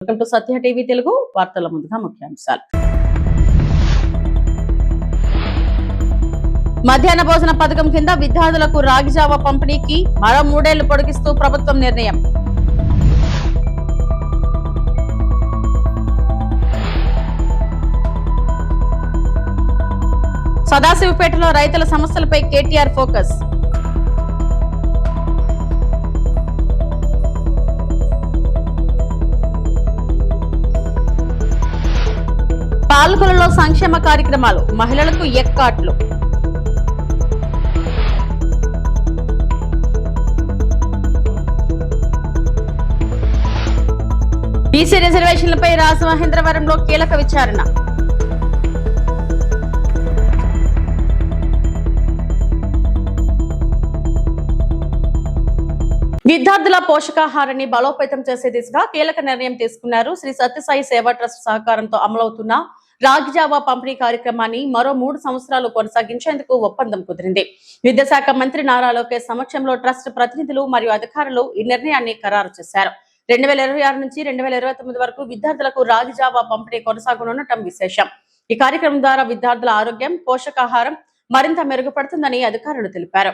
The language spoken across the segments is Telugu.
Welcome to Satya TV Telugu వార్తల ముందుగా ముఖ్యాంశాలు. మధ్యాహ్న భోజన పథకం కింద విద్యార్థులకు రాగి జావా పంపిణీకి మరో 3 ఏళ్లు పొడిగిస్తూ ప్రభుత్వం నిర్ణయం. సదాశివపేటలో రైతుల సమస్యలపై కేటీఆర్ ఫోకస్. పాలకులలో సంక్షేమ కార్యక్రమాలు, మహిళలకు ఎక్కాట్లు. బీసీ రిజర్వేషన్లపై రాజమహేంద్రవరంలో కీలక విచారణ. విద్యార్థుల పోషకాహారాన్ని బలోపేతం చేసే దిశగా కీలక నిర్ణయం తీసుకున్నారు. శ్రీ సత్యసాయి సేవా ట్రస్ట్ సహకారంతో అమలవుతున్న రాగి జావా పంపిణీ కార్యక్రమాన్ని మరో 3 సంవత్సరాలు కొనసాగించేందుకు ఒప్పందం కుదిరింది. విద్యాశాఖ మంత్రి నారా లోకేష్ సమక్షంలో ట్రస్ట్ ప్రతినిధులు మరియు అధికారులు ఈ నిర్ణయాన్ని ఖరారు చేశారు. 2026 నుంచి 2029 వరకు విద్యార్థులకు రాగి జావా పంపిణీ కొనసాగనుండటం విశేషం. ఈ కార్యక్రమం ద్వారా విద్యార్థుల ఆరోగ్యం, పోషకాహారం మరింత మెరుగుపడుతుందని అధికారులు తెలిపారు.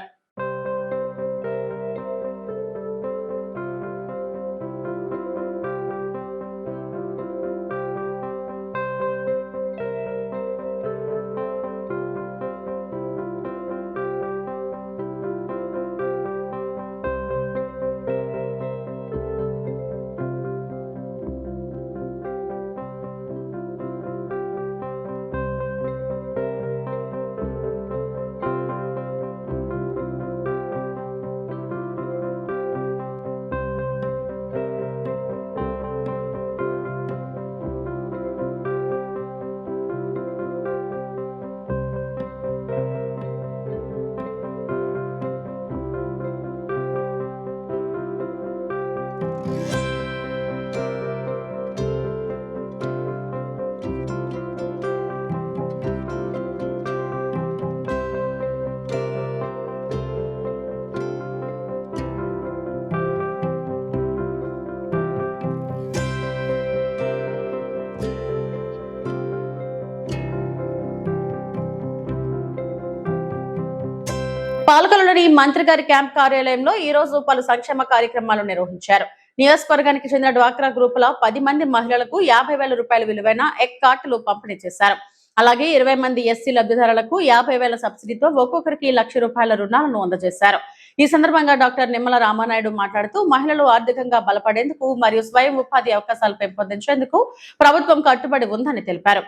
పాలకొల్లులోని మంత్రి గారి క్యాంప్ కార్యాలయంలో ఈ రోజు పలు సంక్షేమ కార్యక్రమాలు నిర్వహించారు. నియోజకవర్గానికి చెందిన డ్వాక్రా గ్రూపుల 10 మంది మహిళలకు 50,000 రూపాయల విలువైన ఎగ్ కార్డులు పంపిణీ చేశారు. అలాగే 20 మంది ఎస్సీ లబ్ధిదారులకు 50,000 సబ్సిడీతో ఒక్కొక్కరికి 1,00,000 రూపాయల రుణాలను అందజేశారు. ఈ సందర్భంగా డాక్టర్ నిమ్మల రామానాయుడు మాట్లాడుతూ మహిళలు ఆర్థికంగా బలపడేందుకు మరియు స్వయం ఉపాధి అవకాశాలు పెంపొందించేందుకు ప్రభుత్వం కట్టుబడి ఉందని తెలిపారు.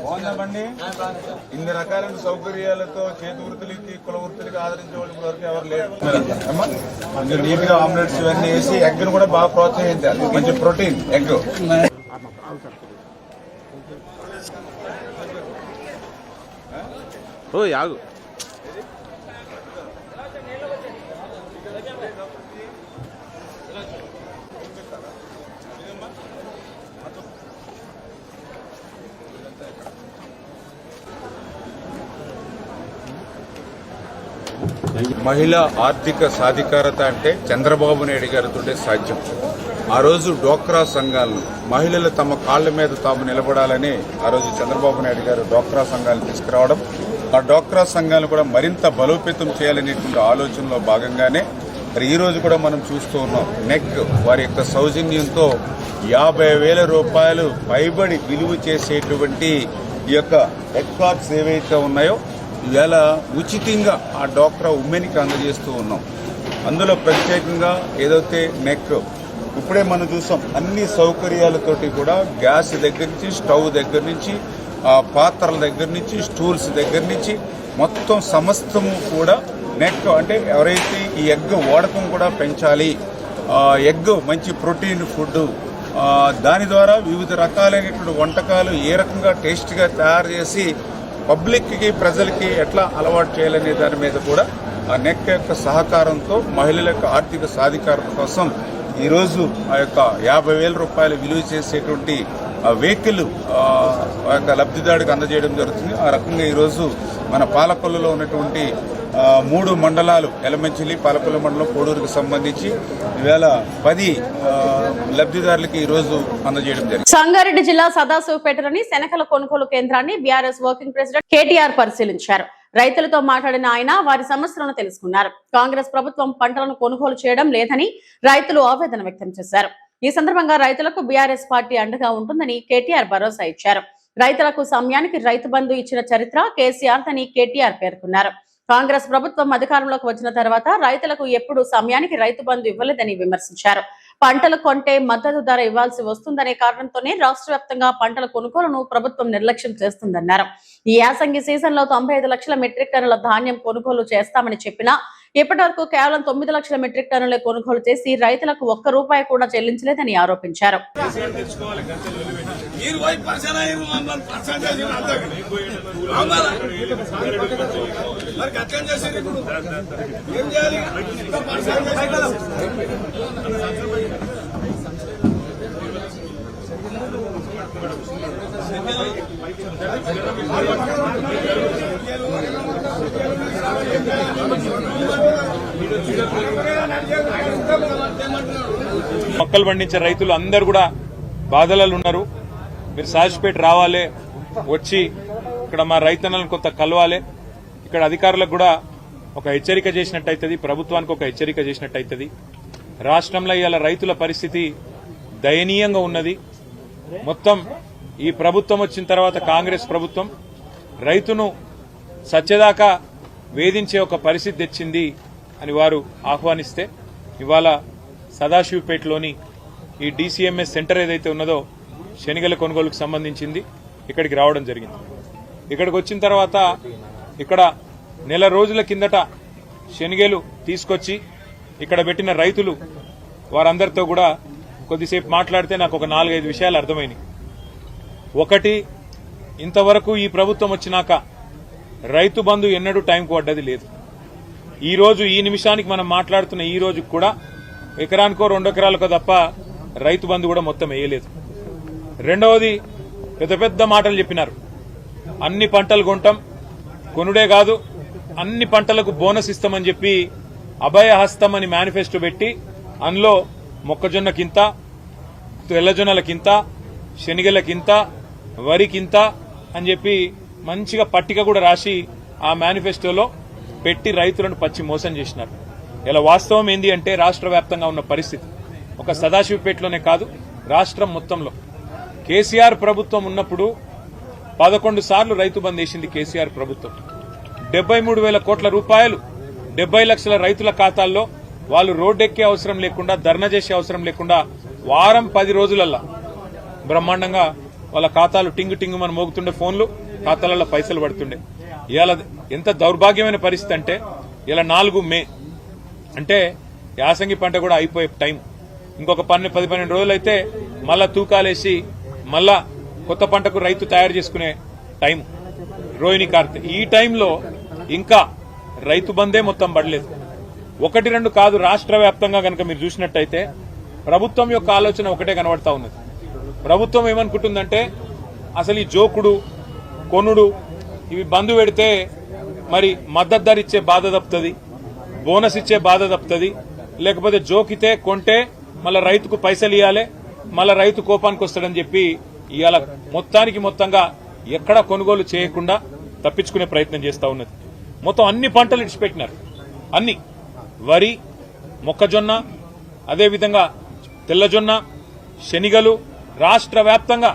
బాగుందామండి. ఇన్ని రకాలైన సౌకర్యాలతో చేతి వృత్తులకి, కుల వృత్తులకి ఆదరించే వాళ్ళు వరకు ఎవరు లేరు. కొంచెం నీట్ గా ఆమ్లెట్స్ ఇవన్నీ వేసి ఎగ్ ను కూడా బాగా ప్రోత్సహించాలి. మంచి ప్రోటీన్ ఎగ్. ఆగు. మహిళా ఆర్థిక సాధికారత అంటే చంద్రబాబు నాయుడు గారితో సాధ్యం. ఆ రోజు డ్వాక్రా సంఘాలను, మహిళలు తమ కాళ్ల మీద తాము నిలబడాలని ఆ రోజు చంద్రబాబు నాయుడు గారు డ్వాక్రా సంఘాలను తీసుకురావడం, ఆ డ్వాక్రా సంఘాలను కూడా మరింత బలోపేతం చేయాలనేటువంటి ఆలోచనలో భాగంగానే మరి ఈ రోజు కూడా మనం చూస్తూ ఉన్నాం. నెక్ వారి యొక్క సౌజన్యంతో 50,000 రూపాయలు పైబడి విలువ చేసేటువంటి ఈ యొక్క ఎగ్ కార్డ్స్ ఏవైతే ఉన్నాయో ఇవాళ ఉచితంగా ఆ డ్వాక్రా ఉమెన్కి అందజేస్తూ ఉన్నాం. అందులో ప్రత్యేకంగా ఏదైతే నెక్ ఇప్పుడే మనం చూసాం, అన్ని సౌకర్యాలతోటి కూడా గ్యాస్ దగ్గర నుంచి, స్టవ్ దగ్గర నుంచి, పాత్రల దగ్గర నుంచి, స్టూల్స్ దగ్గర నుంచి మొత్తం సమస్తము కూడా నెక్ అంటే ఎవరైతే ఈ ఎగ్ వాడకం కూడా పెంచాలి, ఎగ్ మంచి ప్రోటీన్ ఫుడ్, దాని ద్వారా వివిధ రకాలైనటువంటి వంటకాలు ఏ రకంగా టేస్ట్గా తయారు చేసి పబ్లిక్కి, ప్రజలకి ఎట్లా అలవాటు చేయాలనే దాని మీద కూడా ఆ నెక్ యొక్క సహకారంతో మహిళల యొక్క ఆర్థిక సాధికారత కోసం ఈరోజు ఆ యొక్క 50,000 రూపాయలు విలువ చేసేటువంటి వెహికల్ లబ్ధిదారుడికి అందజేయడం జరుగుతుంది. ఆ రకంగా ఈరోజు మన పాలకొల్లులో ఉన్నటువంటి 3 మండలాలు ఎలమంచిలి, పాలకొల్లు మండలం, కోడూరుకు సంబంధించి ఈవేళ 10 లబ్ధిదారులకి ఈరోజు అందజేయడం జరిగింది. సంగారెడ్డి జిల్లా సదాశివపేటలోని శనగల కొనుగోలు కేంద్రాన్ని బీఆర్ఎస్ వర్కింగ్ ప్రెసిడెంట్ కేటీఆర్ పరిశీలించారు. రైతులతో మాట్లాడిన ఆయన వారి సమస్యలను తెలుసుకున్నారు. కాంగ్రెస్ ప్రభుత్వం పంటలను కొనుగోలు చేయడం లేదని రైతులు ఆవేదన వ్యక్తం చేశారు. ఈ సందర్భంగా రైతులకు బీఆర్ఎస్ పార్టీ అండగా ఉంటుందని కేటీఆర్ భరోసా ఇచ్చారు. రైతులకు సమయానికి రైతు బంధు ఇచ్చిన చరిత్ర కేసీఆర్ అని కేటీఆర్ పేర్కొన్నారు. కాంగ్రెస్ ప్రభుత్వం అధికారంలోకి వచ్చిన తర్వాత రైతులకు ఎప్పుడు సమయానికి రైతు బంధు ఇవ్వలేదని విమర్శించారు. పంటలు కొంటే మద్దతు ధర ఇవ్వాల్సి వస్తుందనే కారణంతోనే రాష్ట్ర వ్యాప్తంగా పంటల కొనుగోలును ప్రభుత్వం నిర్లక్ష్యం చేస్తుందన్నారు. ఈ యాసంగి సీజన్ లో 95 లక్షల మెట్రిక్ టన్నుల ధాన్యం కొనుగోలు చేస్తామని చెప్పినా ఇప్పటి వరకు కేవలం 9 లక్షల మెట్రిక్ టన్నులే కొనుగోలు చేసి రైతులకు ₹1 కూడా చెల్లించలేదని ఆరోపించారు. మొక్కలు పండించే రైతులు అందరూ కూడా బాధలలో ఉన్నారు. మీరు సాజిపేట రావాలి, వచ్చి ఇక్కడ మా రైతన్నలను కొంత కలవాలి. ఇక్కడ అధికారులకు కూడా ఒక హెచ్చరిక చేసినట్టయితది, ప్రభుత్వానికి ఒక హెచ్చరిక చేసినట్టయితది. రాష్ట్రంలో ఇవాళ రైతుల పరిస్థితి దయనీయంగా ఉన్నది. మొత్తం ఈ ప్రభుత్వం వచ్చిన తర్వాత కాంగ్రెస్ ప్రభుత్వం రైతును సత్యదాకా వేధించే ఒక పరిస్థితి తెచ్చింది అని వారు ఆహ్వానిస్తే ఇవాళ సదాశివపేటలోని ఈ డీసీఎంఎస్ సెంటర్ ఏదైతే ఉన్నదో శనగల కొనుగోలుకు సంబంధించింది ఇక్కడికి రావడం జరిగింది. ఇక్కడికి వచ్చిన తర్వాత ఇక్కడ నెల రోజుల కిందట శనగలు తీసుకొచ్చి ఇక్కడ పెట్టిన రైతులు వారందరితో కూడా కొద్దిసేపు మాట్లాడితే నాకు ఒక 4-5 విషయాలు అర్థమైనాయి. ఒకటి, ఇంతవరకు ఈ ప్రభుత్వం వచ్చినాక రైతు బంధు ఎన్నడూ టైంకు పడ్డది లేదు. ఈ రోజు ఈ నిమిషానికి మనం మాట్లాడుతున్న ఈ రోజు కూడా ఎకరానికో 2 ఎకరాలకో తప్ప రైతు బంధు కూడా మొత్తం వేయలేదు. రెండవది, పెద్ద పెద్ద మాటలు చెప్పినారు. అన్ని పంటలు కొంటాం, కొనుడే కాదు అన్ని పంటలకు బోనస్ ఇస్తామని చెప్పి అభయహస్తం అని మేనిఫెస్టో పెట్టి అందులో మొక్కజొన్నకింత, తెల్లజొన్నలకింత, శనగలకింత, వరికింత అని చెప్పి మంచిగా పట్టిక కూడా రాసి ఆ మేనిఫెస్టోలో పెట్టి రైతులను పచ్చి మోసం చేసినారు. ఇలా వాస్తవం ఏంది అంటే రాష్ట్ర వ్యాప్తంగా ఉన్న పరిస్థితి ఒక సదాశివపేటలోనే కాదు రాష్ట్రం మొత్తంలో కేసీఆర్ ప్రభుత్వం ఉన్నప్పుడు 11 సార్లు రైతు బంద్ వేసింది కేసీఆర్ ప్రభుత్వం. 73,000 కోట్ల రూపాయలు 70 లక్షల రైతుల ఖాతాల్లో వాళ్ళు రోడ్డెక్కే అవసరం లేకుండా, ధర్నా చేసే అవసరం లేకుండా వారం 10 రోజులల్లా బ్రహ్మాండంగా వాళ్ళ ఖాతాలు టింగు టింగు మన మోగుతుండే, ఫోన్లు ఖాతాలలో పైసలు పడుతుండే. ఇవాళ ఎంత దౌర్భాగ్యమైన పరిస్థితి అంటే ఇలా 4 మే అంటే యాసంగి పంట కూడా అయిపోయే టైం. ఇంకొక 10-12 రోజులైతే మళ్ళా తూకాలేసి మళ్ళా కొత్త పంటకు రైతు తయారు చేసుకునే టైం, రోహిణి కార్తె. ఈ టైంలో ఇంకా రైతు బందే మొత్తం పడలేదు. 1-2 కాదు, రాష్ట్ర వ్యాప్తంగా కనుక మీరు చూసినట్టయితే ప్రభుత్వం యొక్క ఆలోచన ఒకటే కనబడతా ఉన్నది. ప్రభుత్వం ఏమనుకుంటుందంటే అసలు ఈ జోకుడు, కొనుడు ఇవి బంధు పెడితే మరి మద్దతు ధర ఇచ్చే బాధ తప్పుతుంది, బోనస్ ఇచ్చే బాధ తప్పుతుంది, లేకపోతే జోకితే కొంటే మళ్ళా రైతుకు పైసలు ఇవ్వాలి, మళ్ళా రైతు కోపానికి వస్తాడని చెప్పి ఇవాళ మొత్తంగా ఎక్కడా కొనుగోలు చేయకుండా తప్పించుకునే ప్రయత్నం చేస్తా ఉన్నది. మొత్తం అన్ని పంటలు ఇడిచిపెట్టినారు. అన్ని వరి, మొక్కజొన్న, అదేవిధంగా తెల్లజొన్న, శనిగలు రాష్ట్ర వ్యాప్తంగా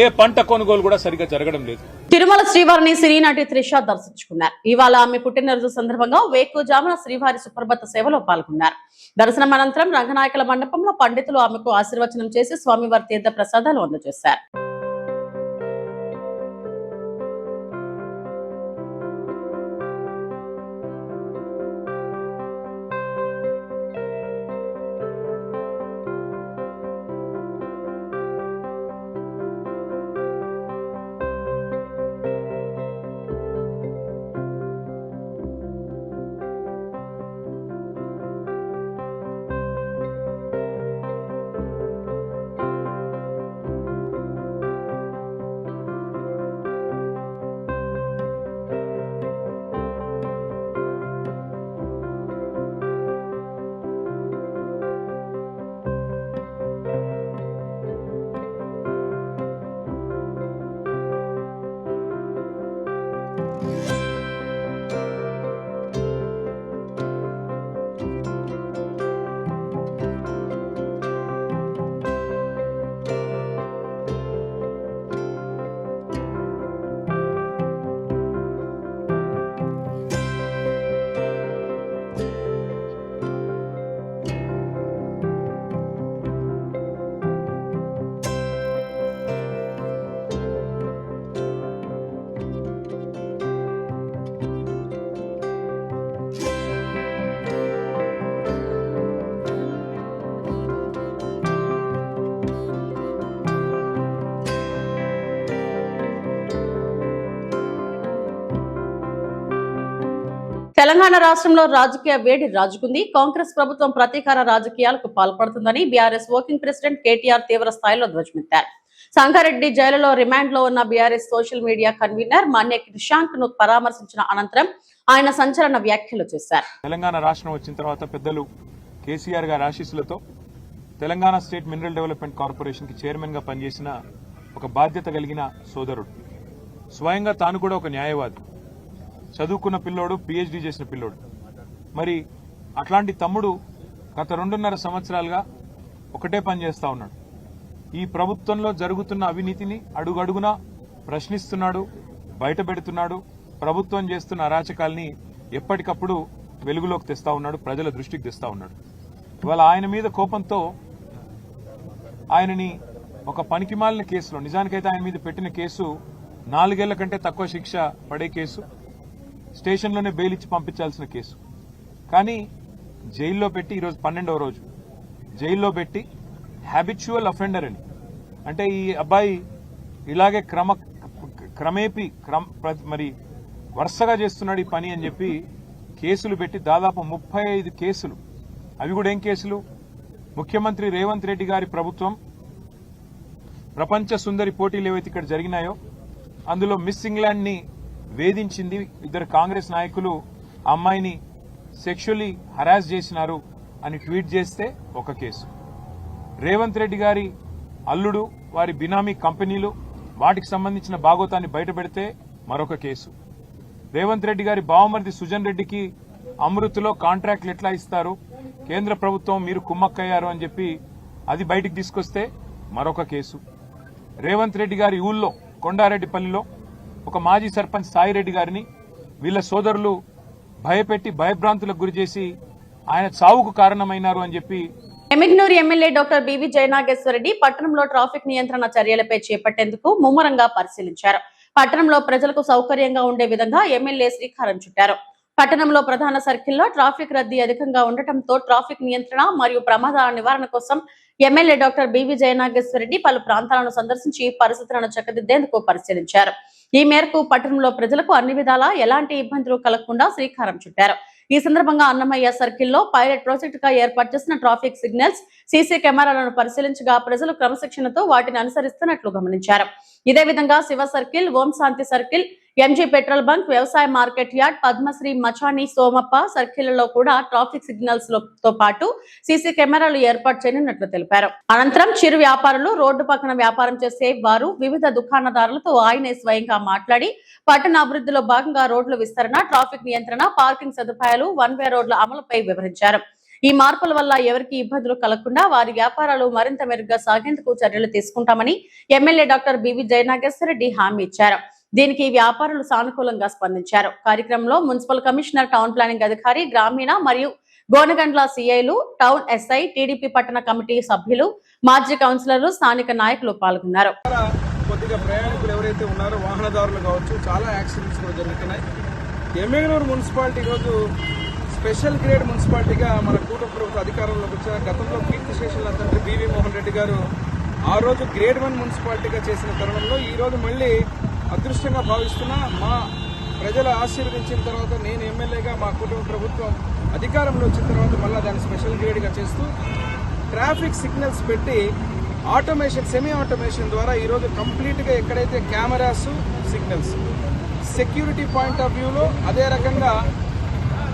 ఏ పంట కొనుగోలు కూడా సరిగా జరగడం లేదు. తిరుమల శ్రీవారిని సినీ నటి త్రిష దర్శించుకున్నారు. ఇవాళ ఆమె పుట్టినరోజు సందర్భంగా వేకుజామున శ్రీవారి సుప్రభాత సేవలో పాల్గొన్నారు. దర్శనం అనంతరం రంగనాయకుల మండపంలో పండితులు ఆమెకు ఆశీర్వచనం చేసి స్వామివారి తీర్థ ప్రసాదాలు అందజేశారు. తెలంగాణ రాష్ట్రంలో రాజకీయ వేడి రాజుకుంది. కాంగ్రెస్ ప్రభుత్వం ప్రతీకార రాజకీయాలకు పాల్పడుతుందని బీఆర్ఎస్ వర్కింగ్ ప్రెసిడెంట్ కేటీఆర్ తీవ్ర స్థాయిలో ధ్వజమెత్తారు. సంగారెడ్డి జైలులో రిమాండ్ లో ఉన్న BRS social media convener Manya కిషాంక్ ను పరామర్శించిన అనంతరం ఆయన సంచలన వ్యాఖ్యలు చేశారు. తెలంగాణ రాష్ట్రం వచ్చిన తర్వాత పెద్దలు కేసీఆర్ గారి ఆశీస్సులతో Telangana state mineral development corporation కి చైర్మన్ గా పనిచేసిన ఒక బాధ్యత కలిగిన సోదరుడు, స్వయంగా తాను కూడా ఒక న్యాయవాది, చదువుకున్న పిల్లోడు, పిహెచ్డీ చేసిన పిల్లోడు. మరి అట్లాంటి తమ్ముడు గత 2.5 సంవత్సరాలుగా ఒకటే పని చేస్తా ఉన్నాడు. ఈ ప్రభుత్వంలో జరుగుతున్న అవినీతిని అడుగడుగునా ప్రశ్నిస్తున్నాడు, బయటపెడుతున్నాడు. ప్రభుత్వం చేస్తున్న అరాచకాల్ని ఎప్పటికప్పుడు వెలుగులోకి తెస్తా ఉన్నాడు, ప్రజల దృష్టికి తెస్తా ఉన్నాడు. ఇవాళ ఆయన మీద కోపంతో ఆయనని ఒక పనికిమాలిన కేసులో, నిజానికైతే ఆయన మీద పెట్టిన కేసు 4 ఏళ్ల కంటే తక్కువ శిక్ష పడే కేసు, స్టేషన్లోనే బెయిల్ ఇచ్చి పంపించాల్సిన కేసు. కానీ జైల్లో పెట్టి ఈరోజు 12వ రోజు జైల్లో పెట్టి హ్యాబిచువల్ అఫెండర్ అని, అంటే ఈ అబ్బాయి ఇలాగే క్రమేపీ మరి వరుసగా చేస్తున్నాడు ఈ పని అని చెప్పి కేసులు పెట్టి దాదాపు 35 కేసులు. అవి కూడా ఏం కేసులు? ముఖ్యమంత్రి రేవంత్ రెడ్డి గారి ప్రభుత్వం ప్రపంచ సుందరి పోటీలు ఏవైతే ఇక్కడ జరిగినాయో అందులో మిస్ ఇంగ్లాండ్ ని వేధించింది. 2 కాంగ్రెస్ నాయకులు ఆ అమ్మాయిని సెక్షువల్లీ హరాస్ చేసినారు అని ట్వీట్ చేస్తే ఒక కేసు. రేవంత్ రెడ్డి గారి అల్లుడు, వారి బినామీ కంపెనీలు, వాటికి సంబంధించిన భాగోతాన్ని బయటపెడితే మరొక కేసు. రేవంత్ రెడ్డి గారి బావమరిది సుజన్ రెడ్డికి అమృత్లో కాంట్రాక్ట్లు ఎట్లా ఇస్తారు, కేంద్ర ప్రభుత్వం మీరు కుమ్మక్కయ్యారు అని చెప్పి అది బయటికి తీసుకొస్తే మరొక కేసు. రేవంత్ రెడ్డి గారి ఊళ్ళో కొండారెడ్డిపల్లిలో ఒక మాజీ సర్పంచ్ సాయిరెడ్డి గారిని వీళ్ళ సోదరులు భయపెట్టి భయభ్రాంతులకు గురిచేసి ఆయన చావుకు కారణమైనారు అని చెప్పి Emmiganur MLA doctor BV Jayanageswara Reddy పట్టణంలో ట్రాఫిక్ నియంత్రణ చర్యలపై చేపట్టేందుకు ముమ్మరంగా పరిశీలించారు. పట్టణంలో ప్రజలకు సౌకర్యంగా ఉండే విధంగా ఎమ్మెల్యే శ్రీకారం చుట్టారు. పట్టణంలో ప్రధాన సర్కిల్లో ట్రాఫిక్ రద్దీ అధికంగా ఉండటంతో ట్రాఫిక్ నియంత్రణ మరియు ప్రమాదాల నివారణ కోసం ఎమ్మెల్యే డాక్టర్ బివి జయనాగేశ్వరరెడ్డి పలు ప్రాంతాలను సందర్శించి పరిస్థితులను చక్కదిద్దేందుకు పరిశీలించారు. ఈ మేరకు పట్టణంలో ప్రజలకు అన్ని విధాలా ఎలాంటి ఇబ్బందులు కలగకుండా శ్రీకారం చుట్టారు. ఈ సందర్భంగా అన్నమయ్య సర్కిల్లో పైలట్ ప్రాజెక్టుగా ఏర్పాటు చేసిన ట్రాఫిక్ సిగ్నల్స్, సీసీ కెమెరాలను పరిశీలించగా ప్రజలు క్రమశిక్షణతో వాటిని అనుసరిస్తున్నట్లు గమనించారు. ఇదే విధంగా శివ సర్కిల్, ఓం శాంతి సర్కిల్, ఎంజీ పెట్రోల్ బంక్, వ్యవసాయ మార్కెట్ యార్డ్, పద్మశ్రీ మచాని, సోమప్ప సర్కిళ్లలో కూడా ట్రాఫిక్ సిగ్నల్స్ తో పాటు సీసీ కెమెరాలు ఏర్పాటు చేయనున్నట్లు తెలిపారు. అనంతరం చిరు వ్యాపారులు, రోడ్డు పక్కన వ్యాపారం చేసే వారు, వివిధ దుకాణదారులతో ఆయనే స్వయంగా మాట్లాడి పట్టణ అభివృద్ధిలో భాగంగా రోడ్ల విస్తరణ, ట్రాఫిక్ నియంత్రణ, పార్కింగ్ సదుపాయాలు, 1 వే రోడ్ల అమలుపై వివరించారు. ఈ మార్పుల వల్ల ఎవరికి ఇబ్బందులు కలగకుండా వారి వ్యాపారాలు మరింత మెరుగ్గా సాగేందుకు చర్యలు తీసుకుంటామని ఎమ్మెల్యే డాక్టర్ బివి జయనాగేశ్వరరెడ్డి హామీ ఇచ్చారు. దీనికి వ్యాపారులు సానుకూలంగా స్పందించారు. కార్యక్రమంలో మున్సిపల్ కమిషనర్, టౌన్ ప్లానింగ్ అధికారి, గ్రామీణ మరియు గోనగండ్ల సిఐలు, టౌన్ ఎస్ఐ, టీడీపీ పట్టణ కమిటీ సభ్యులు, మాజీ కౌన్సిలర్లు, స్థానిక నాయకులు పాల్గొన్నారు. కొద్దిగా ప్రయాణికులు ఎవరైతే ఉన్నారో వాహనదారులు కావచ్చు, చాలా యాక్సిడెంట్స్ కూడా జరుగుతున్నాయి. ఎమ్మిగనూరు మున్సిపాలిటీ ఈరోజు స్పెషల్ గ్రేడ్ మున్సిపాలిటీగా మన కూటమి ప్రభుత్వ అధికారంలోకి వచ్చారు. గతంలో కీర్తి శేషుల తండ్రి బివి మోహన్ రెడ్డి గారు ఆ రోజు గ్రేడ్ 1 మున్సిపాలిటీగా చేసిన తరుణంలో ఈ రోజు మళ్ళీ అదృష్టంగా భావిస్తున్నా, మా ప్రజలు ఆశీర్వదించిన తర్వాత నేను ఎమ్మెల్యేగా మా కుటుంబ ప్రభుత్వం అధికారంలో వచ్చిన తర్వాత మళ్ళీ దాన్ని స్పెషల్ గ్రేడ్గా చేస్తూ ట్రాఫిక్ సిగ్నల్స్ పెట్టి ఆటోమేషన్, సెమీ ఆటోమేషన్ ద్వారా ఈరోజు కంప్లీట్గా ఎక్కడైతే cameras, signals, security point of వ్యూలో అదే రకంగా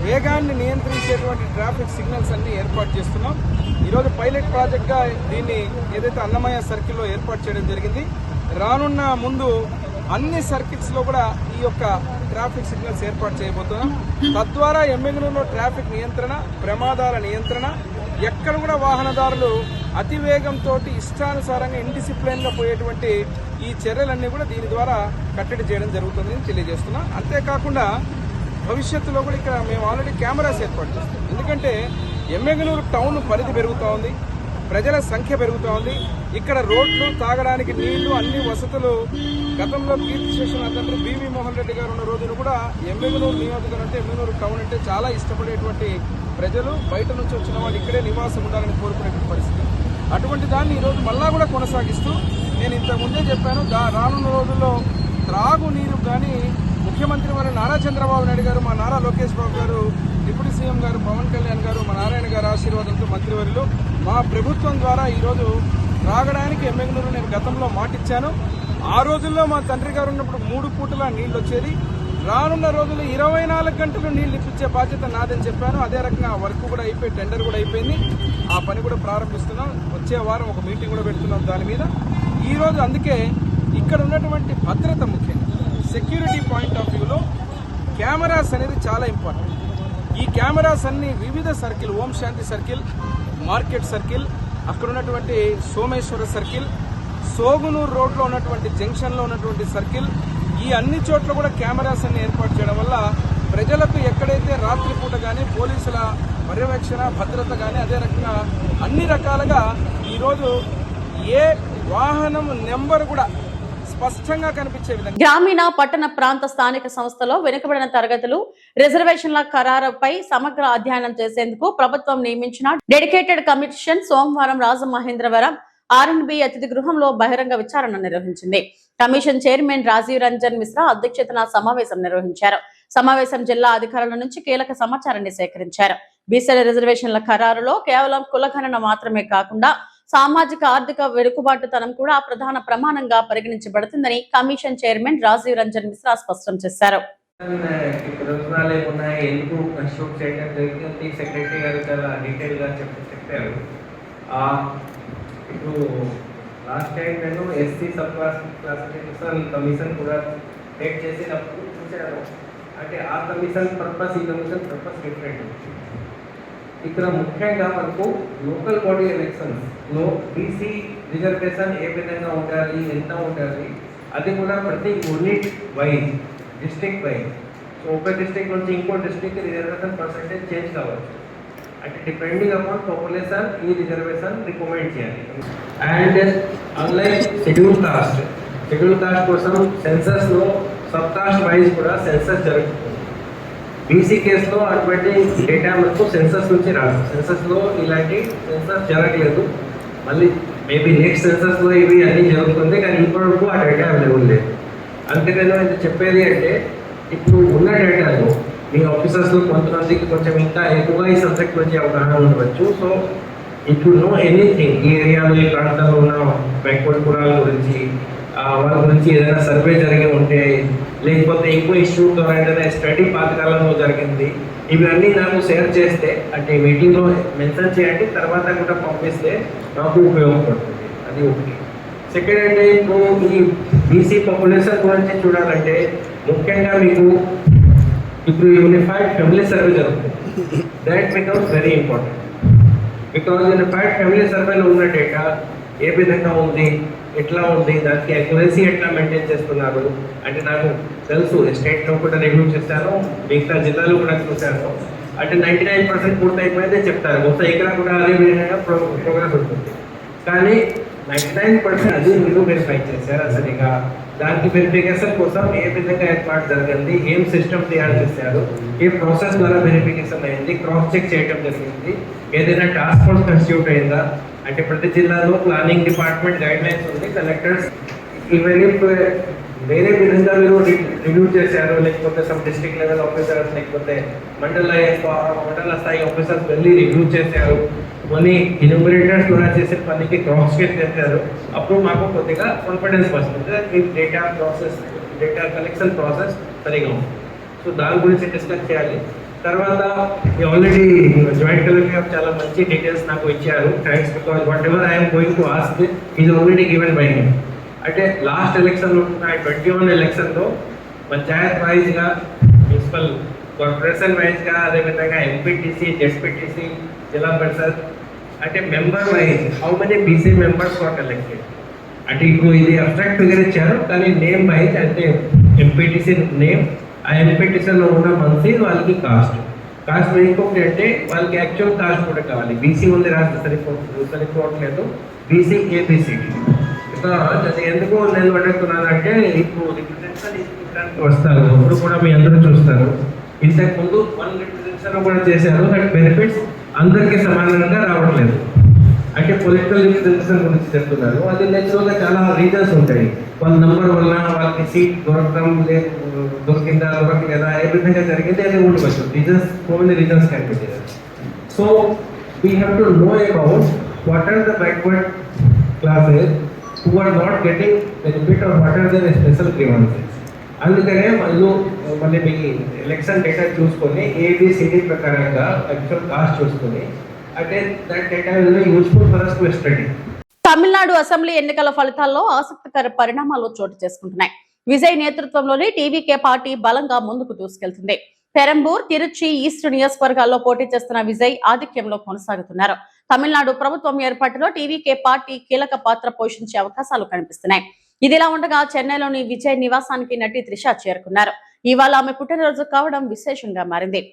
వేగాన్ని నియంత్రించేటువంటి ట్రాఫిక్ సిగ్నల్స్ అన్ని ఏర్పాటు చేస్తున్నాం. ఈరోజు పైలట్ ప్రాజెక్ట్గా దీన్ని ఏదైతే అన్నమయ్య సర్కిల్లో ఏర్పాటు చేయడం జరిగింది. రానున్న ముందు అన్ని సర్కిల్స్ లో కూడా ఈ యొక్క ట్రాఫిక్ సిగ్నల్స్ ఏర్పాటు చేయబోతున్నాం. తద్వారా ఎమ్మిగనూరులో ట్రాఫిక్ నియంత్రణ, ప్రమాదాల నియంత్రణ, ఎక్కడ కూడా వాహనదారులు అతివేగంతో ఇష్టానుసారంగా ఇండిసిప్లైన్ గా పోయేటువంటి ఈ చర్యలన్నీ కూడా దీని ద్వారా కట్టడి చేయడం జరుగుతుందని తెలియజేస్తున్నా. అంతేకాకుండా భవిష్యత్తులో కూడా ఇక్కడ మేము ఆల్రెడీ కెమెరాస్ ఏర్పాటు చేస్తాం. ఎందుకంటే ఎమ్మిగనూరు టౌన్ పరిధి పెరుగుతూ ఉంది, ప్రజల సంఖ్య పెరుగుతూ ఉంది. ఇక్కడ రోడ్లు, తాగడానికి నీళ్లు, అన్ని వసతులు గతంలో కీర్తి శేషుల తండ్రి బివి మోహన్ రెడ్డి గారు ఉన్న రోజులు కూడా ఎమ్మిగనూరు నియోజకవర్గం అంటే, ఎమ్మిగనూరు టౌన్ అంటే చాలా ఇష్టపడేటువంటి ప్రజలు, బయట నుంచి వచ్చిన వాళ్ళు ఇక్కడే నివాసం ఉండాలని కోరుకునేటువంటి పరిస్థితి. అటువంటి దాన్ని ఈరోజు మళ్ళా కూడా కొనసాగిస్తూ, నేను ఇంతకుముందే చెప్పాను, రానున్న రోజుల్లో త్రాగునీరు కానీ ముఖ్యమంత్రి వారు నారా చంద్రబాబు నాయుడు గారు, మా నారా లోకేష్ బాబు గారు, డిప్యూటీ సీఎం గారు పవన్ కళ్యాణ్ గారు, మా నారాయణ గారు ఆశీర్వాదంతో మంత్రివర్యులు మా ప్రభుత్వం ద్వారా ఈరోజు రాగడానికి ఎమ్మెగనూరు నేను గతంలో మాటిచ్చాను. ఆ రోజుల్లో మా తండ్రి గారు ఉన్నప్పుడు 3 పూటల నీళ్లు వచ్చేది. రానున్న రోజుల్లో 24 గంటలు నీళ్లు ఇప్పించే బాధ్యత నాదని చెప్పాను. అదే రకంగా వర్క్ కూడా అయిపోయి టెండర్ కూడా అయిపోయింది. ఆ పని కూడా ప్రారంభిస్తున్నాం. వచ్చే వారం ఒక మీటింగ్ కూడా పెడుతున్నాం దాని మీద. ఈరోజు అందుకే ఇక్కడ ఉన్నటువంటి భద్రత ముఖ్యంగా సెక్యూరిటీ పాయింట్ ఆఫ్ వ్యూలో కెమెరాస్ అనేది చాలా ఇంపార్టెంట్. ఈ కెమెరాస్ అన్ని వివిధ సర్కిల్, ఓం శాంతి సర్కిల్, మార్కెట్ సర్కిల్, అక్కడ ఉన్నటువంటి సోమేశ్వర సర్కిల్, సోగునూరు రోడ్లో ఉన్నటువంటి జంక్షన్లో ఉన్నటువంటి సర్కిల్, ఈ అన్ని చోట్ల కూడా కెమెరాస్ అన్ని ఏర్పాటు చేయడం వల్ల ప్రజలకు ఎక్కడైతే రాత్రిపూట కానీ పోలీసుల పర్యవేక్షణ భద్రత కానీ అదే రకంగా అన్ని రకాలుగా ఈరోజు ఏ వాహనం నెంబర్ కూడా స్పష్టంగా కనిపించే విధంగా గ్రామీణ పట్టణ ప్రాంత స్థానిక సంస్థలో వెనుకబడిన తరగతులు రిజర్వేషన్ల ఖరారుపై సమగ్ర అధ్యయనం చేసేందుకు ప్రభుత్వం నియమించిన డెడికేటెడ్ కమిషన్ సోమవారం రాజమహేంద్రవరం ఆర్ఎన్బి అతిథి గృహంలో బహిరంగ విచారణ నిర్వహించింది. కమిషన్ చైర్మన్ రాజీవ్ రంజన్ మిశ్రా అధ్యక్షతన సమావేశం నిర్వహించారు. సమావేశం జిల్లా అధికారుల నుంచి కీలక సమాచారాన్ని సేకరించారు. బీసీల రిజర్వేషన్ల ఖరారులో కేవలం కులగణన మాత్రమే కాకుండా సామాజిక ఆర్థిక వెనుకబాటుతనం కూడా ప్రధాన ప్రమాణంగా పరిగణించబడుతుందని కమిషన్ చైర్మన్ రాజీవ్ రంజన్ మిశ్రా స్పష్టం చేశారు. ఇప్పుడు లాస్ట్ టైం నేను ఎస్సీ సబ్ క్లాసిఫికేషన్ కమిషన్ కూడా టేక్ చేసినప్పుడు చూశాను. అంటే ఆ కమిషన్ పర్పస్ ఈ కమిషన్ పర్పస్ డిఫరెంట్. ఇక్కడ ముఖ్యంగా మనకు లోకల్ బాడీ ఎలక్షన్స్లో బీసీ రిజర్వేషన్ ఏ విధంగా ఉండాలి, ఎంత ఉండాలి, అది కూడా ప్రతి unit wise, district wise. So ఒక డిస్ట్రిక్ట్ నుంచి ఇంకో డిస్ట్రిక్ట్ రిజర్వేషన్ పర్సెంటేజ్ చేంజ్ కావచ్చు. అంటే డిపెండింగ్ అపాన్ పాపులేషన్ ఈ రిజర్వేషన్ రికమెండ్ చేయాలి. అండ్ అన్లైక్ షెడ్యూల్ కాస్ట్ కోసం సెన్సస్లో సబ్ కాస్ట్ వైజ్ కూడా సెన్సస్ జరుగుతుంది. బీసీ కేసులో అటువంటి డేటా మనకు సెన్సస్ నుంచి రాదు. సెన్సస్లో ఇలాంటి సెన్సస్ జరగలేదు. మళ్ళీ మేబీ నెక్స్ట్ సెన్సస్లో ఇవి అన్నీ జరుగుతుంది, కానీ ఇప్పటివరకు ఆ డేటా అవైలబుల్ లేదు. అందుకే నేను చెప్పేది అంటే ఇప్పుడు ఉన్న డేటాలో మీ ఆఫీసర్స్లో కొంతమందికి కొంచెం ఇంకా ఎక్కువగా ఈ సబ్జెక్ట్ గురించి అవగాహన ఉండవచ్చు. So it would know anything, ఈ ఏరియాలో ఈ ప్రాంతాల్లో ఉన్న బ్యాక్వర్డ్ కులాల గురించి, వాళ్ళ గురించి ఏదైనా సర్వే జరిగి ఉంటే, లేకపోతే ఇంకో ఇష్యూ ద్వారా ఏదైనా స్టడీ పాతకాలంలో జరిగింది, ఇవన్నీ నాకు షేర్ చేస్తే, అంటే మీటింగ్లో మెన్షన్ చేయండి, తర్వాత కూడా పంపిస్తే నాకు ఉపయోగపడుతుంది. అది ఒకటి. సెకండ్ అంటే ఇప్పుడు ఈ బీసీ పాపులేషన్ గురించి చూడాలంటే ముఖ్యంగా మీకు ఇప్పుడు యూనిఫైడ్ ఫ్యామిలీ సర్వే జరుగుతుంది. That becomes very important. Because unified family సర్వేలో ఉన్న డేటా ఏ విధంగా ఉంది, ఎట్లా ఉంది, దానికి అక్యురసీ ఎట్లా మెయింటైన్ చేస్తున్నారు అంటే నాకు తెలుసు. స్టేట్లో కూడా రివ్యూ చేశాను, మిగతా జిల్లాలో కూడా చూశాను. అంటే 99% పూర్తి అయిపోయిందే చెప్తారు. మొత్తం ఇక్కడ కూడా అదే విధంగా ప్రోగ్రెస్ ఉంటుంది. కానీ 99% అది మీరు వెరిఫై చేశారు సరిగా. దానికి వెరిఫికేషన్ కోసం ఏ విధంగా ఏర్పాటు జరిగింది, ఏం సిస్టమ్ తయారు చేశారు, ఏ ప్రాసెస్ ద్వారా వెరిఫికేషన్ అయింది, క్రాస్ చెక్ చేయడం జరిగింది, ఏదైనా టాస్క్ ఫోర్స్ కాన్స్టిట్యూట్ అయిందా, అంటే ప్రతి జిల్లాలో ప్లానింగ్ డిపార్ట్మెంట్ గైడ్ లైన్స్ ఉంది, కలెక్టర్స్ ఇవన్నీ వేరే విధంగా మీరు రివ్యూ చేశారు, లేకపోతే సమ్ డిస్ట్రిక్ట్ లెవెల్ ఆఫీసర్స్ లేకపోతే మండల స్థాయి ఆఫీసర్స్ వెళ్ళి రివ్యూ చేశారు, కొన్ని ఎన్యూమరేటర్స్ ద్వారా చేసే పనికి క్రాస్ చెక్ చేశారు. అప్పుడు మాకు కొద్దిగా కాన్ఫిడెన్స్ వస్తుంది మీ డేటా కలెక్షన్ ప్రాసెస్ సరిగా ఉంది. సో దాని గురించి డిస్కస్ చేయాలి. తర్వాత ఆల్రెడీ జాయింట్ కలెక్టర్ చాలా మంచి డీటెయిల్స్ నాకు ఇచ్చారు. Thanks, because what ever I'm going to ask is already given by him. అంటే లాస్ట్ ఎలక్షన్లో 21 ఎలక్షన్లో పంచాయత్ వైజ్గా, మున్సిపల్ కార్పొరేషన్ వైజ్గా, అదేవిధంగా ఎంపీటీసీ, జెడ్పీటీసీ, జిల్లా పరిషత్, అంటే member wise how many BC members got elected. అంటే ఇప్పుడు ఇది అబ్స్ట్రాక్ట్ ఫిగర్ ఇచ్చారు, కానీ నేమ్ వైజ్ అంటే ఎంపీటీసీ నేమ్, ఆ ఎంపీటీసీలో ఉన్న మంత్లీ వాళ్ళకి కాస్ట్ ఇంకొకటి అంటే వాళ్ళకి యాక్చువల్ కాస్ట్ కూడా కావాలి. బీసీ ఉంది రాష్ట్ర సరిపోవట్లేదు, బీసీ ఏబిసిడి. అది ఎందుకు నేను అడుగుతున్నాను అంటే ఇప్పుడు రిప్రజెంటేషన్ వస్తారు, ఇప్పుడు కూడా మీ అందరూ చూస్తారు. ఇంతకుముందు 1 రిప్రజెంటేషన్ కూడా చేశారు, బట్ బెనిఫిట్స్ అందరికీ సమానంగా రావట్లేదు. అంటే పొలిటికల్ రిప్రజెంటేషన్ గురించి చెప్తున్నారు. అది నేచురల్గా చాలా రీజన్స్ ఉంటాయి. వాళ్ళ నంబర్ వల్ల వాళ్ళకి సీట్ దొరకడం దొరికిందా దొరకలేదా ఏ విధంగా జరిగింది అనేది ఉండవచ్చు. Reasons, so many reasons can be there. So we have to know about what are the backward classes who are not getting benefit or what are their special grievances. అందుకనే మళ్ళీ మీ ఎలక్షన్ డేటా చూసుకొని ఏబిసిడి ప్రకారంగా యాక్చువల్ కాస్ట్ చూసుకొని అంటే that data will be useful for us to study. Tamil Nadu assembly ఎన్నికల ఫలితాల్లో ఆసక్తికర పరిణామాలు చోటు చేసుకుంటున్నాయి. విజయ్ నేతృత్వంలోని టీవీకే పార్టీ బలంగా ముందుకు దూసుకెళ్తుంది. పెరంబూర్, తిరుచి ఈస్ట్ నియోజకవర్గాల్లో పోటీ చేస్తున్న విజయ్ ఆధిక్యంలో కొనసాగుతున్నారు. తమిళనాడు ప్రభుత్వం ఏర్పాటులో టీవీకే పార్టీ కీలక పాత్ర పోషించే అవకాశాలు కనిపిస్తున్నాయి. ఇదిలా ఉండగా చెన్నైలోని విజయ్ నివాసానికి నటి త్రిష చేరుకున్నారు. ఇవాళ ఆమె పుట్టినరోజు కావడం విశేషంగా మారింది.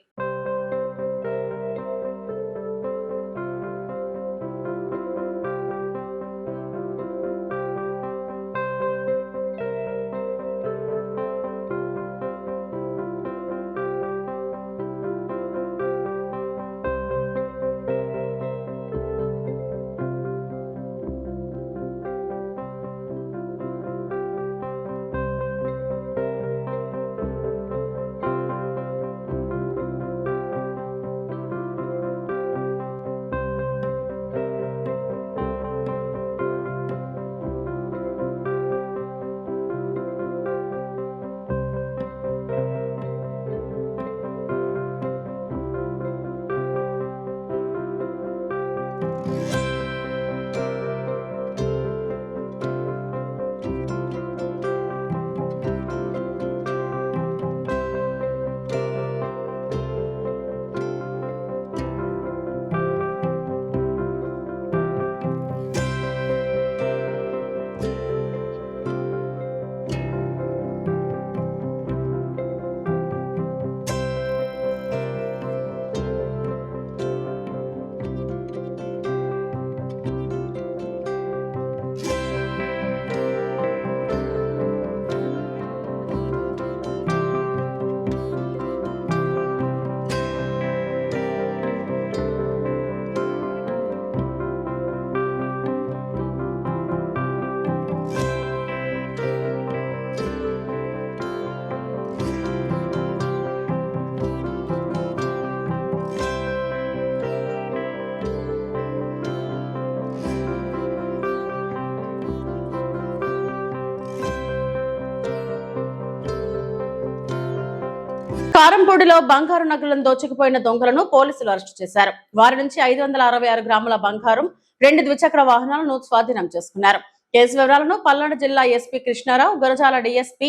కారంపూడిలో బంగారు నగలను దోచుకుపోయిన దొంగలను పోలీసులు అరెస్టు చేశారు. వారి నుంచి 566 గ్రాముల బంగారం, 2 ద్విచక్ర వాహనాలను స్వాధీనం చేసుకున్నారు. కేసు వివరాలను పల్నాడు జిల్లా ఎస్పీ కృష్ణారావు గురజాల డిఎస్పీ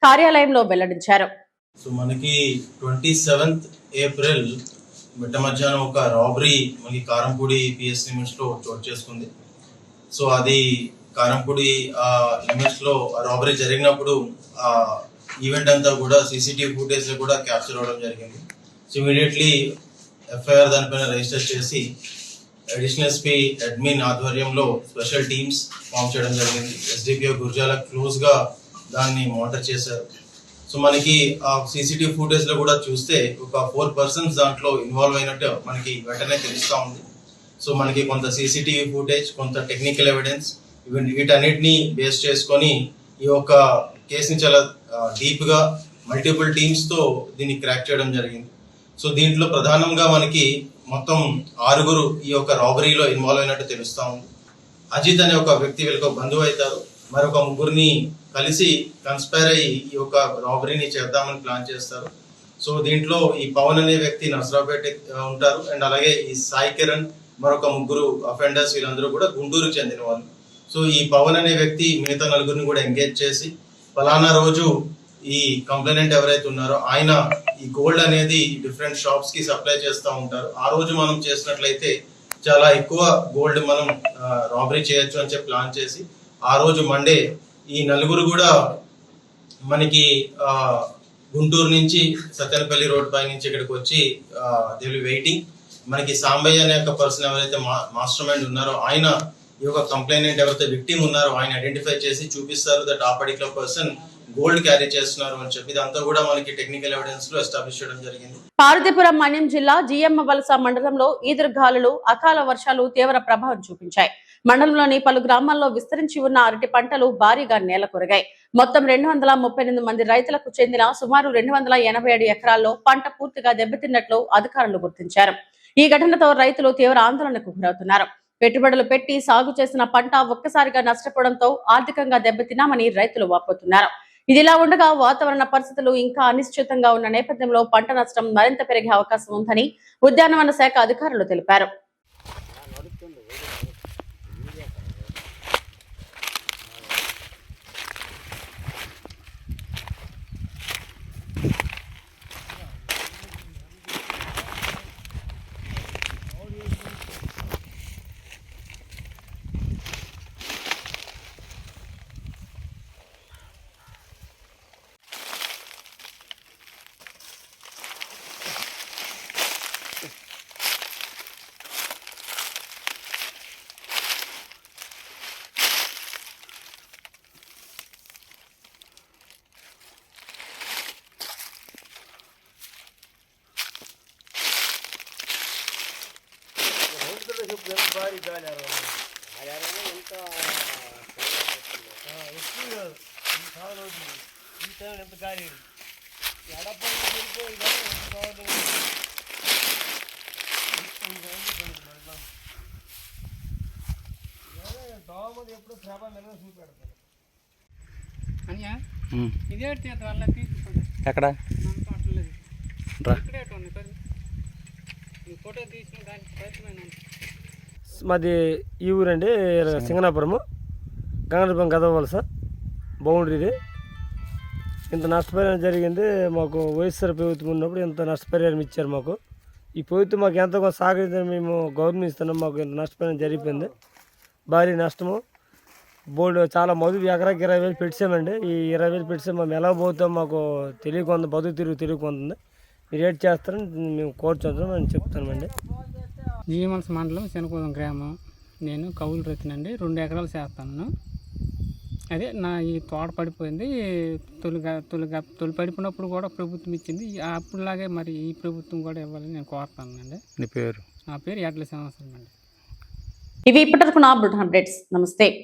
కార్యాలయంలో వెల్లడించారు. సో మనకి 27th ఏప్రిల్ మిట్ట మధ్యాహ్నం ఒక రాబరీ మనకి కారంపూడి పిఎస్ లిమిట్స్ లో చోటు చేసుకుంది. సో అది కారంపూడి లిమిట్స్ లో రాబరీ జరిగినప్పుడు ఈవెంట్ అంతా కూడా సీసీటీవీ ఫుటేజ్ లో కూడా క్యాప్చర్ అవ్వడం జరిగింది. సో ఇమీడియట్లీ ఎఫ్ఐఆర్ దానిపైన రిజిస్టర్ చేసి అడిషనల్ ఎస్పీ అడ్మిన్ ఆధ్వర్యంలో స్పెషల్ టీమ్స్ ఫామ్ చేయడం జరిగింది. ఎస్డిపిఓ గుర్జాల క్లోజ్ గా దాన్ని మానిటర్ చేశారు. సో మనకి ఆ సీసీటీవీ ఫుటేజ్ లో కూడా చూస్తే ఒక 4 persons దాంట్లో ఇన్వాల్వ్ అయినట్టు మనకి వెంటనే తెలుస్తా ఉంది. సో మనకి కొంత సీసీటీవీ ఫుటేజ్, కొంత టెక్నికల్ ఎవిడెన్స్ వీటన్నిటిని బేస్ చేసుకొని ఈ యొక్క కేసుని చాలా డీప్ గా మల్టిపుల్ టీమ్స్ తో దీన్ని క్రాక్ చేయడం జరిగింది. సో దీంట్లో ప్రధానంగా మనకి మొత్తం 6 ఈ యొక్క రాబరీలో ఇన్వాల్వ్ అయినట్టు తెలుస్తా ఉంది. అజిత్ అనే ఒక వ్యక్తి వీళ్ళకి బంధువు అవుతారు. మరొక 3 కలిసి కన్స్పైర్ అయ్యి ఈ యొక్క రాబరీని చేద్దామని ప్లాన్ చేస్తారు. సో దీంట్లో ఈ పవన్ అనే వ్యక్తి నసరాపేట ఉంటారు అండ్ అలాగే ఈ సాయి కిరణ్ మరొక 3 అఫెండర్స్ వీళ్ళందరూ కూడా గుంటూరుకు చెందిన వాళ్ళు. సో ఈ పవన్ అనే వ్యక్తి మిగతా 4 కూడా ఎంగేజ్ చేసి ఫలానా రోజు ఈ కంప్లైనెంట్ ఎవరైతే ఉన్నారో ఆయన ఈ గోల్డ్ అనేది డిఫరెంట్ షాప్స్ కి సప్లై చేస్తూ ఉంటారు. ఆ రోజు మనం చేసినట్లయితే చాలా ఎక్కువ గోల్డ్ మనం రాబరీ చేయొచ్చు అని చెప్పి ప్లాన్ చేసి ఆ రోజు మండే ఈ 4 కూడా మనకి గుంటూరు నుంచి సత్యనపల్లి రోడ్ పై నుంచి ఇక్కడికి వచ్చి దే విల్ వెయిటింగ్. మనకి సాంబయ్య అనే ఒక పర్సన్ ఎవరైతే మాస్టర్ మైండ్ ఉన్నారో ఆయన ఈ యొక్క కంప్లైనెంట్ ఎవరైతే విక్టిమ్ ఉన్నారో ఆయన ఐడెంటిఫై చేసి చూపిస్తారు దట్ ఆ పర్టికులర్ పర్సన్ గోల్డ్ క్యారీ చేస్తున్నారు అని చెప్పి ఇదంతా కూడా మనకి టెక్నికల్ ఎవిడెన్స్ లో ఎస్టాబ్లిష్ చేయడం జరిగింది. పార్వతీపురం మన్యం జిల్లా జిఎమ్మ వలస మండలంలో ఈదురుగాలులు, అకాల వర్షాలు తీవ్ర ప్రభావం చూపించాయి. మండలంలోని పలు గ్రామాల్లో విస్తరించి ఉన్న అరటి పంటలు భారీగా నేలకొరిగాయి. మొత్తం 238 మంది రైతులకు చెందిన సుమారు 287 ఎకరాల్లో పంట పూర్తిగా దెబ్బతిన్నట్లు అధికారులు గుర్తించారు. ఈ ఘటనతో రైతులు తీవ్ర ఆందోళనకు గురవుతున్నారు. పెట్టుబడులు పెట్టి సాగు చేసిన పంట ఒక్కసారిగా నష్టపోవడంతో ఆర్థికంగా దెబ్బతిన్నామని రైతులు వాపోతున్నారు. ఇదిలా ఉండగా వాతావరణ పరిస్థితులు ఇంకా అనిశ్చితంగా ఉన్న నేపథ్యంలో పంట నష్టం మరింత పెరిగే అవకాశం ఉందని ఉద్యానవన శాఖ అధికారులు తెలిపారు. ఎక్కడ మాది ఈ ఊరండి, సింగనాపురము, గంగనపురం గదవలస బౌండరీ. ఇది ఇంత నష్టపరిహారం జరిగింది మాకు. వైఎస్ఆర్ ప్రభుత్వం ఉన్నప్పుడు ఇంత నష్టపరిహారం ఇచ్చారు మాకు. ఈ ప్రభుత్వం మాకు ఎంతో కొంత సహకరించని మేము గౌరవిస్తున్నాం. మాకు ఇంత నష్టపరిహారం జరిగిపోయింది. భారీ నష్టము. బోర్డు చాలా మదుపు ఎకరాకి 20,000 పెట్టామండి. ఈ 20,000 పెట్టాము. మేము ఎలా పోతాం మాకు తెలియకుండా, బతుకు తెలియకుంటుంది. మీరు ఏడ్ చేస్తారని మేము కోరుచుంటాం అని చెప్తామండి. జీవమలస మండలం శనకూదం గ్రామం. నేను కౌలు రైతునండి. 2 ఎకరాలు చేస్తాను. అదే నా ఈ తోట పడిపోయింది. తొలి పడిపోయినప్పుడు కూడా ప్రభుత్వం ఇచ్చింది. అప్పుడులాగే మరి ఈ ప్రభుత్వం కూడా ఇవ్వాలని నేను కోరుతానండి. నీ పేరు? నా పేరు ఎడ్ల సంవత్సరం అండి. ఇవి ఇప్పటివరకు నా బుల్టన్ అప్డేట్స్. నమస్తే.